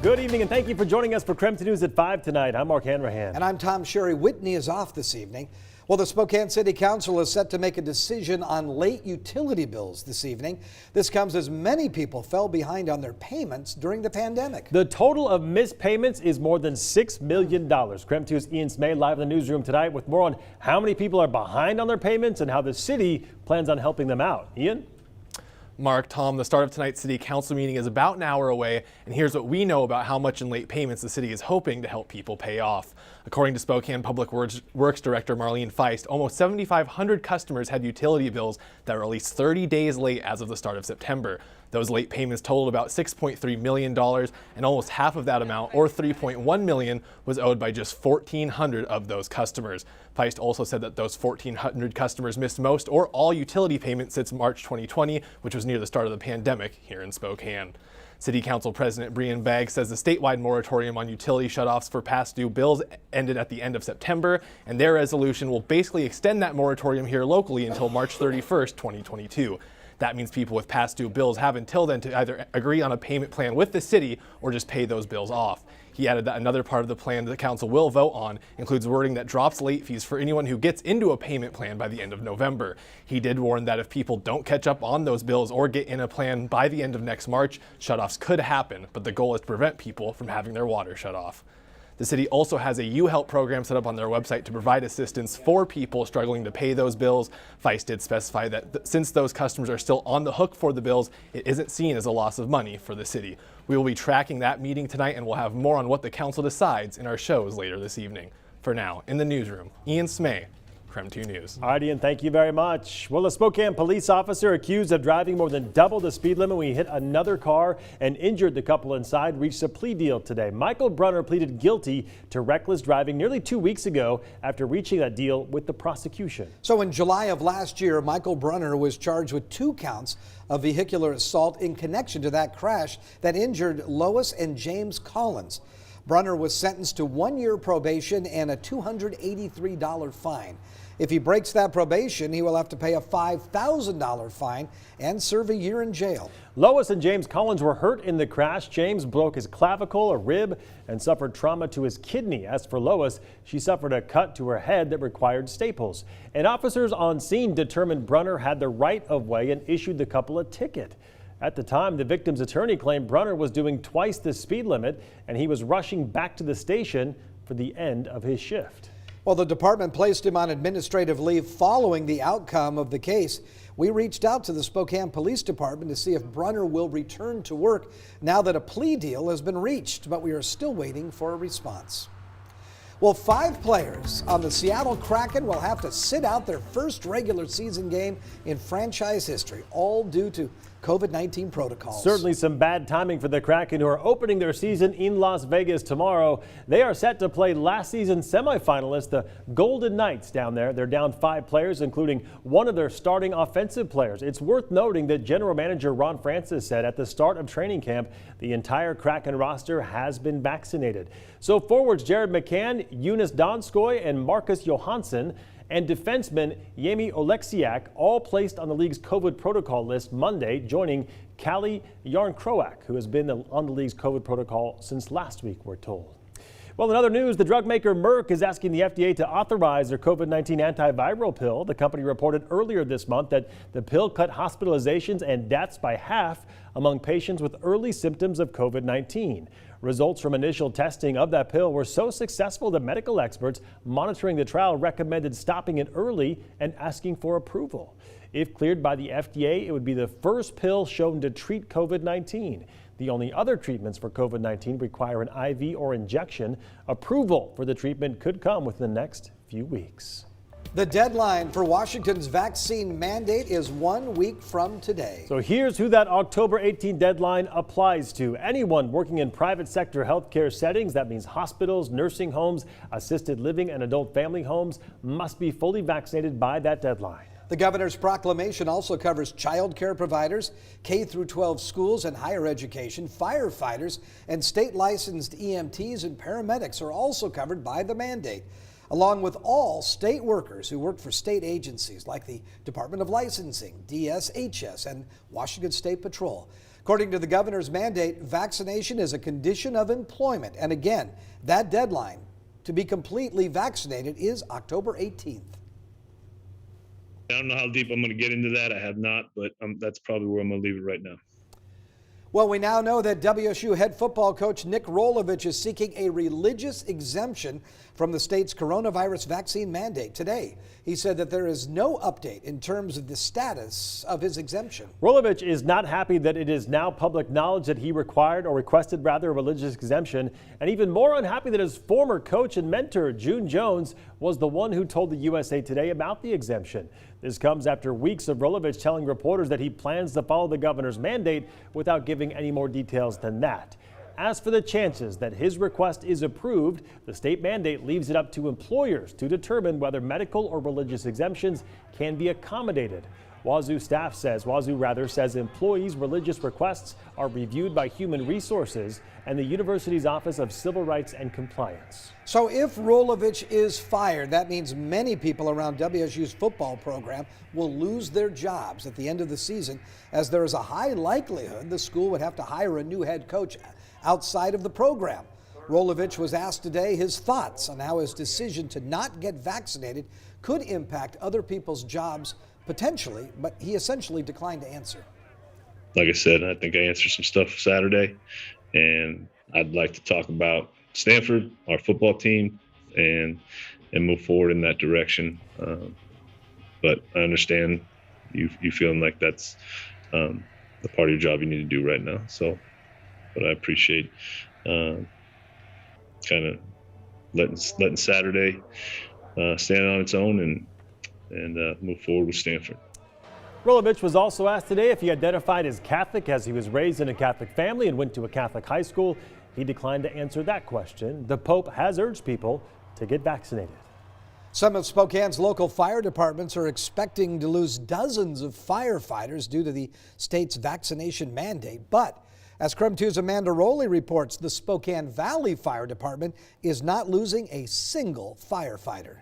Good evening and thank you for joining us for KREM 2 News at 5 tonight. I'm Mark Hanrahan. And I'm Tom Sherry. Whitney is off this evening. Well, the Spokane City Council is set to make a decision on late utility bills this evening. This comes as many people fell behind on their payments during the pandemic. The total of missed payments is more than $6 million. KREM 2's Ian Smay live in the newsroom tonight with more on how many people are behind on their payments and how the city plans on helping them out. Ian? Mark, Tom, the start of tonight's city council meeting is about an hour away, and here's what we know about how much in late payments the city is hoping to help people pay off. According to Spokane Public Works Director Marlene Feist, almost 7,500 customers had utility bills that were at least 30 days late as of the start of September. Those late payments totaled about $6.3 million, and almost half of that amount, or $3.1 million, was owed by just 1,400 of those customers. Feist also said that those 1,400 customers missed most or all utility payments since March 2020, which was near the start of the pandemic here in Spokane. City Council President Brian Bagg says the statewide moratorium on utility shutoffs for past due bills ended at the end of September, and their resolution will basically extend that moratorium here locally until March 31st, 2022. That means people with past due bills have until then to either agree on a payment plan with the city or just pay those bills off. He added that another part of the plan the council will vote on includes wording that drops late fees for anyone who gets into a payment plan by the end of November. He did warn that if people don't catch up on those bills or get in a plan by the end of next March, shutoffs could happen, but the goal is to prevent people from having their water shut off. The city also has a U-Help program set up on their website to provide assistance for people struggling to pay those bills. Feist did specify that since those customers are still on the hook for the bills, it isn't seen as a loss of money for the city. We will be tracking that meeting tonight, and we'll have more on what the council decides in our shows later this evening. For now, in the newsroom, Ian Smay, KREM 2 News. All right, Ian, thank you very much. Well, a Spokane police officer accused of driving more than double the speed limit when he hit another car and injured the couple inside reached a plea deal today. Michael Brunner pleaded guilty to reckless driving nearly 2 weeks ago after reaching that deal with the prosecution. So in July of last year, Michael Brunner was charged with 2 counts of vehicular assault in connection to that crash that injured Lois and James Collins. Brunner was sentenced to 1 year probation and a $283 fine. If he breaks that probation, he will have to pay a $5,000 fine and serve a year in jail. Lois and James Collins were hurt in the crash. James broke his clavicle, a rib, and suffered trauma to his kidney. As for Lois, she suffered a cut to her head that required staples. And officers on scene determined Brunner had the right of way and issued the couple a ticket. At the time, the victim's attorney claimed Brunner was doing twice the speed limit and he was rushing back to the station for the end of his shift. Well, the department placed him on administrative leave following the outcome of the case. We reached out to the Spokane Police Department to see if Brunner will return to work now that a plea deal has been reached, but we are still waiting for a response. Well, 5 players on the Seattle Kraken will have to sit out their first regular season game in franchise history, all due to COVID-19 protocols. Certainly some bad timing for the Kraken, who are opening their season in Las Vegas tomorrow. They are set to play last season's semifinalists, the Golden Knights, down there. They're down 5 players, including one of their starting offensive players. It's worth noting that General Manager Ron Francis said at the start of training camp, the entire Kraken roster has been vaccinated. So forwards Jared McCann, Eunice Donskoy, and Marcus Johansson, and defenseman Yemi Oleksiak all placed on the league's COVID protocol list Monday, joining Kalle Järnkrok, who has been on the league's COVID protocol since last week, we're told. Well, in other news, the drug maker Merck is asking the FDA to authorize their COVID-19 antiviral pill. The company reported earlier this month that the pill cut hospitalizations and deaths by half among patients with early symptoms of COVID-19. Results from initial testing of that pill were so successful that medical experts monitoring the trial recommended stopping it early and asking for approval. If cleared by the FDA, it would be the first pill shown to treat COVID-19. The only other treatments for COVID-19 require an IV or injection. Approval for the treatment could come within the next few weeks. The deadline for Washington's vaccine mandate is 1 week from today. So here's who that October 18 deadline applies to. Anyone working in private sector healthcare settings, that means hospitals, nursing homes, assisted living, and adult family homes, must be fully vaccinated by that deadline. The governor's proclamation also covers child care providers, K-12 schools and higher education, firefighters, and state licensed EMTs and paramedics are also covered by the mandate, along with all state workers who work for state agencies like the Department of Licensing, DSHS, and Washington State Patrol. According to the governor's mandate, vaccination is a condition of employment. And again, that deadline to be completely vaccinated is October 18th. I don't know how deep I'm going to get into that. I have not, but that's probably where I'm going to leave it right now. Well, we now know that WSU head football coach Nick Rolovich is seeking a religious exemption from the state's coronavirus vaccine mandate. Today, he said that there is no update in terms of the status of his exemption. Rolovich is not happy that it is now public knowledge that he requested a religious exemption, and even more unhappy that his former coach and mentor, June Jones, was the one who told the USA Today about the exemption. This comes after weeks of Rolovich telling reporters that he plans to follow the governor's mandate without giving any more details than that. As for the chances that his request is approved, the state mandate leaves it up to employers to determine whether medical or religious exemptions can be accommodated. Wazoo says employees' religious requests are reviewed by Human Resources and the university's Office of Civil Rights and Compliance. So if Rolovich is fired, that means many people around WSU's football program will lose their jobs at the end of the season, as there is a high likelihood the school would have to hire a new head coach outside of the program. Rolovich was asked today his thoughts on how his decision to not get vaccinated could impact other people's jobs potentially, but he essentially declined to answer. Like I said, I think I answered some stuff Saturday, and I'd like to talk about Stanford, our football team, and move forward in that direction. But I understand you feeling like that's the part of your job you need to do right now. So, but I appreciate kind of letting Saturday stand on its own and move forward with Stanford. Rolovich was also asked today if he identified as Catholic, as he was raised in a Catholic family and went to a Catholic high school. He declined to answer that question. The Pope has urged people to get vaccinated. Some of Spokane's local fire departments are expecting to lose dozens of firefighters due to the state's vaccination mandate. But as KREM 2's Amanda Rowley reports, the Spokane Valley Fire Department is not losing a single firefighter.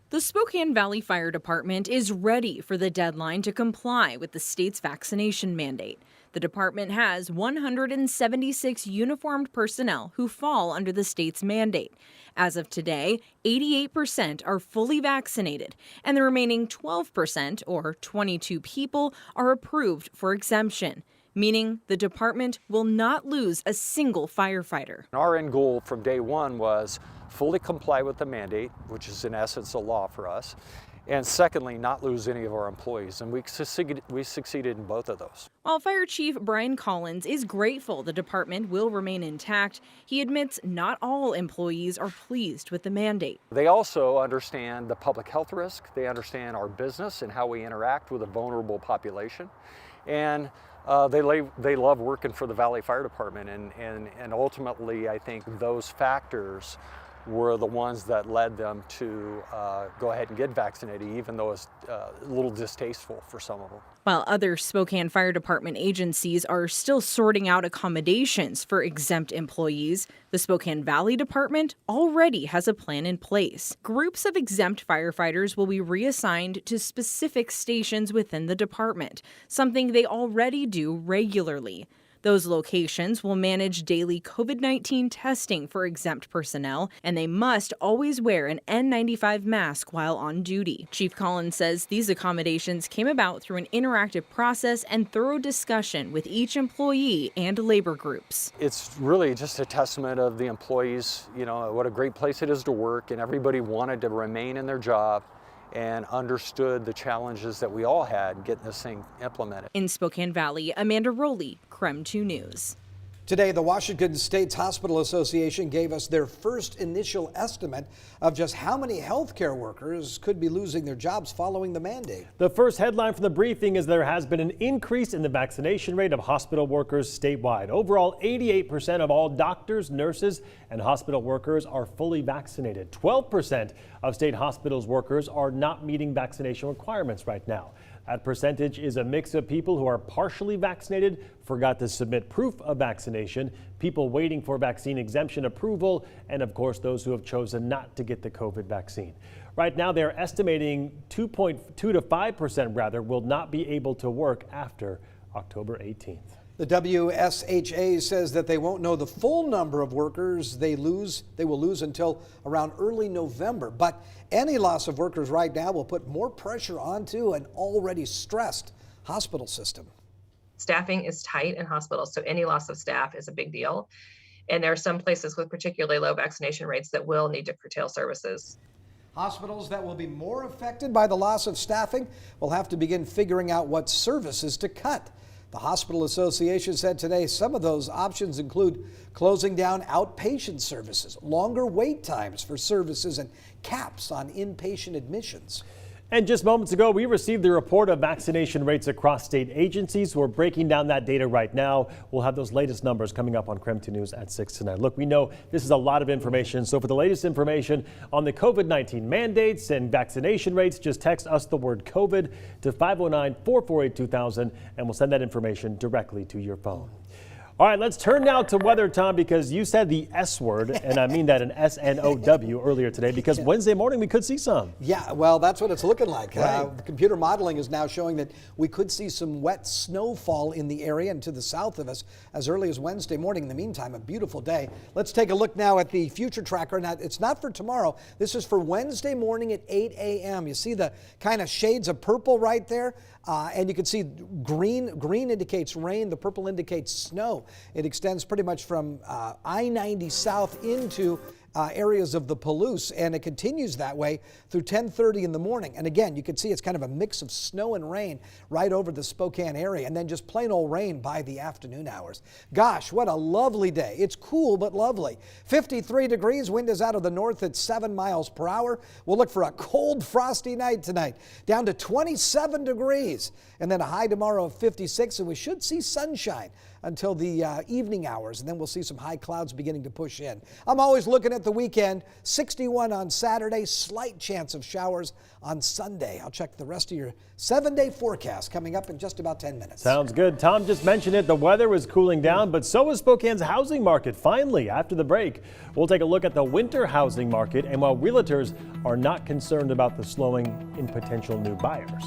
The Spokane Valley Fire Department is ready for the deadline to comply with the state's vaccination mandate. The department has 176 uniformed personnel who fall under the state's mandate. As of today, 88% are fully vaccinated, and the remaining 12%, or 22 people, are approved for exemption, meaning the department will not lose a single firefighter. Our end goal from day one was fully comply with the mandate, which is in essence a law for us, and secondly, not lose any of our employees, and we succeeded in both of those. While Fire Chief Brian Collins is grateful the department will remain intact, he admits not all employees are pleased with the mandate. They also understand the public health risk, they understand our business and how we interact with a vulnerable population, and they love working for the Valley Fire Department, and ultimately I think those factors were the ones that led them to go ahead and get vaccinated, even though it's a little distasteful for some of them. While other Spokane Fire Department agencies are still sorting out accommodations for exempt employees, the Spokane Valley Department already has a plan in place. Groups of exempt firefighters will be reassigned to specific stations within the department, something they already do regularly. Those locations will manage daily COVID-19 testing for exempt personnel, and they must always wear an N95 mask while on duty. Chief Collins says these accommodations came about through an interactive process and thorough discussion with each employee and labor groups. It's really just a testament of the employees, what a great place it is to work, and everybody wanted to remain in their job and understood the challenges that we all had getting this thing implemented. In Spokane Valley, Amanda Rowley, KREM 2 News. Today, the Washington State's Hospital Association gave us their first initial estimate of just how many healthcare workers could be losing their jobs following the mandate. The first headline from the briefing is there has been an increase in the vaccination rate of hospital workers statewide. Overall, 88% of all doctors, nurses, and hospital workers are fully vaccinated. 12% of state hospitals workers are not meeting vaccination requirements right now. That percentage is a mix of people who are partially vaccinated, forgot to submit proof of vaccination, people waiting for vaccine exemption approval, and of course those who have chosen not to get the COVID vaccine. Right now they're estimating 2.2 to 5% will not be able to work after October 18th. The WSHA says that they won't know the full number of workers they will lose until around early November. But any loss of workers right now will put more pressure onto an already stressed hospital system. Staffing is tight in hospitals, so any loss of staff is a big deal. And there are some places with particularly low vaccination rates that will need to curtail services. Hospitals that will be more affected by the loss of staffing will have to begin figuring out what services to cut. The Hospital Association said today some of those options include closing down outpatient services, longer wait times for services, and caps on inpatient admissions. And just moments ago, we received the report of vaccination rates across state agencies. We're breaking down that data right now. We'll have those latest numbers coming up on KREM 2 News at 6 tonight. Look, we know this is a lot of information. So for the latest information on the COVID-19 mandates and vaccination rates, just text us the word COVID to 509-448-2000, and we'll send that information directly to your phone. All right, let's turn now to weather, Tom, because you said the S word, and I mean that in S-N-O-W earlier today, because Wednesday morning we could see some. Yeah, well, that's what it's looking like. Right. The computer modeling is now showing that we could see some wet snowfall in the area and to the south of us as early as Wednesday morning. In the meantime, a beautiful day. Let's take a look now at the future tracker. Now, it's not for tomorrow. This is for Wednesday morning at 8 a.m. You see the kind of shades of purple right there? And you can see green indicates rain, the purple indicates snow. It extends pretty much from I-90 south into areas of the Palouse, and it continues that way through 10:30 in the morning. And again, you can see it's kind of a mix of snow and rain right over the Spokane area, and then just plain old rain by the afternoon hours. Gosh, what a lovely day. It's cool but lovely. 53 degrees, wind is out of the north at 7 miles per hour. We'll look for a cold, frosty night tonight, down to 27 degrees, and then a high tomorrow of 56, and we should see sunshine until the evening hours, and then we'll see some high clouds beginning to push in. I'm always looking at the weekend. 61 on Saturday, slight chance of showers on Sunday. I'll check the rest of your 7-day forecast coming up in just about 10 minutes. Sounds good. Tom just mentioned it. The weather is cooling down, but so is Spokane's housing market. Finally, after the break, we'll take a look at the winter housing market and while realtors are not concerned about the slowing in potential new buyers.